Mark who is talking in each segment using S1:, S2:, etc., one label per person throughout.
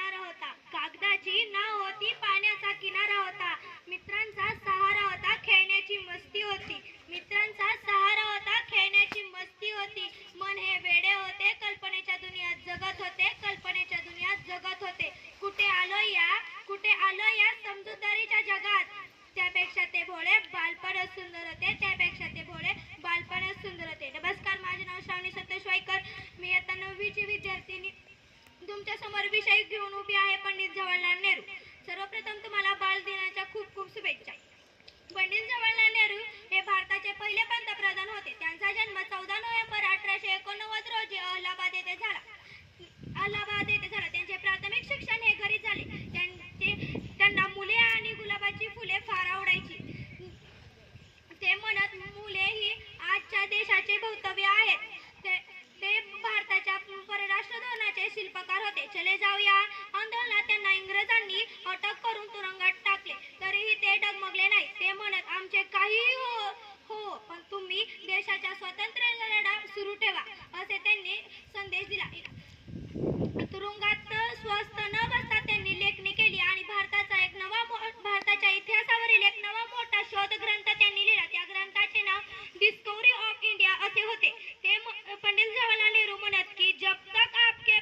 S1: किनारा होता, कागदाची नाव होती, पाण्याचा किनारा होता, मित्रांचा सहारा होता, खेळण्याची मस्ती होती, मित्रांचा सहारा होता, खेळण्याची मस्ती होती. मन हे वेडे होते, कल्पनेच्या दुनियात जगत होते, कल्पनेच्या दुनियात जगत होते. कुठे आलो या समजूतदारीच्या जगात, त्यापेक्षा ते भोळे बालपण सुंदर होते, त्यापेक्षा ते भोळे बालपण सुंदर होते. नमस्कार, माझे नाव श्रावणी सतीश वाईकर. मी आता 9वीची विद्यार्थिनी तुमच्या समोर विषय घेऊन उभी आहे, पंडित जवाहरलाल नेहरू. सर्वप्रथम तुम्हाला बालदिनाच्या खूप खूप शुभेच्छा. पंडित जवाहरलाल नेहरू हे भारताचे पहिले पंतप्रधान होते. त्यांचा जन्म 14 नोव्हेंबर 1889 रोजी अलाहाबाद येथे झाला. त्यांचे प्राथमिक शिक्षण हे घरी झाले. त्यांना मुले आणि गुलाबाची फुले फार आवडायची. ते म्हणत, मुले ही आजच्या देशाचे भवितव्य आहेत. ते भारताच्या परराष्ट्र धोरणाचे शिल्पकार होते. चले जाव या आंदोलनात त्यांना इंग्रजांनी अटक करून तुरुंगात टाकले, तरीही ते डगमगले नाही. ते म्हणत, आमचे काहीही हो, पण तुम्ही देशाच्या स्वातंत्र्याचा लढा सुरू ठेवा, असे त्यांनी संदेश दिला. तुरुंगात स्वस्थ न बसता त्यांनी लेखणी केली आणि भारताच्या इतिहासावरील एक नवा मोठा शोध ग्रंथ त्यांनी लिहिला. त्या ग्रंथाचे नाव डिस्कवरी ऑफ इंडिया असे होते. ते पंडित जवाहरलाल नेहरू म्हणत की जब तक आपके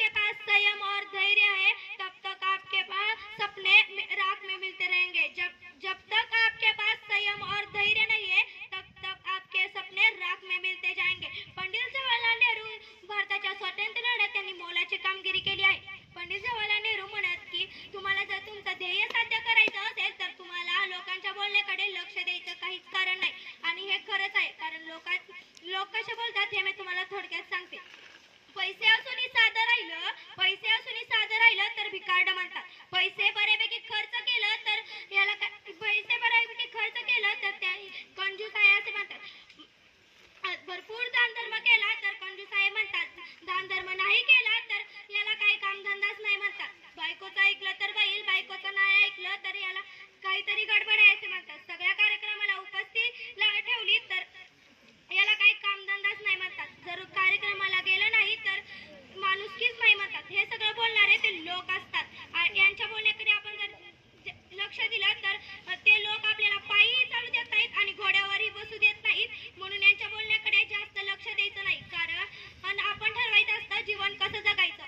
S1: पास संयम और धैर्य है, तब तक आपके पास सपने राख में मिलते रहेंगे. जब तक आपके पास संयम और धैर्य नहीं है, तब तक आपके सपने राख में मिलते जाएंगे. पंडित जवाहरलाल नेहरू भारताच्या स्वातंत्र्य लढ्यात त्यांनी मोलाची कामगिरी केली आहे. पंडित जवाहरलाल नेहरू म्हणत की तुम्हाला जर तुमचं ध्येय साध्य करायचं असेल तर तुम्हाला लोकांच्या बोलण्याकडे लक्ष द्यायचं काहीच कारण नाही. आणि हे खरंच आहे, कारण लोक कसे बोलतात हे मी तुम्हाला थोडक्यात सांगते. पैसे असूनही साधं राहिलं तर भिकारड म्हणतात. पैसे बऱ्यापैकी खर्च केलं तर त्या कंजूस आहे असे म्हणतात. भरपूर दान धर्म केला तर कंजूस आहे म्हणतात. दान धर्म नाही केला तर याला काही कामधंदाच नाही म्हणतात. बायकोचं ऐकलं तर बैल, बायकोचं नाही ऐकलं तर याला काहीतरी गडबड आहे असे म्हणतात. सगळ्या कार्यक्रमाला उपस्थित ठेवली तर याला काही कामधंदाच नाही म्हणतात. जर कार्यक्रमाला गेलं नाही तर माणुसकीच नाही म्हणतात. हे सगळं बोलणारे ते लोक असतात. यांच्या बोलण्याकडे आपण जर लक्ष दिलं तर ते लोक आपल्याला पायी चालू देत नाहीत आणि घोड्यावरही बसू देत नाहीत. म्हणून यांच्या बोलण्याकडे जास्त लक्ष द्यायचं नाही, कारण आपण ठरवायचं असतं जीवन कसं जगायचं.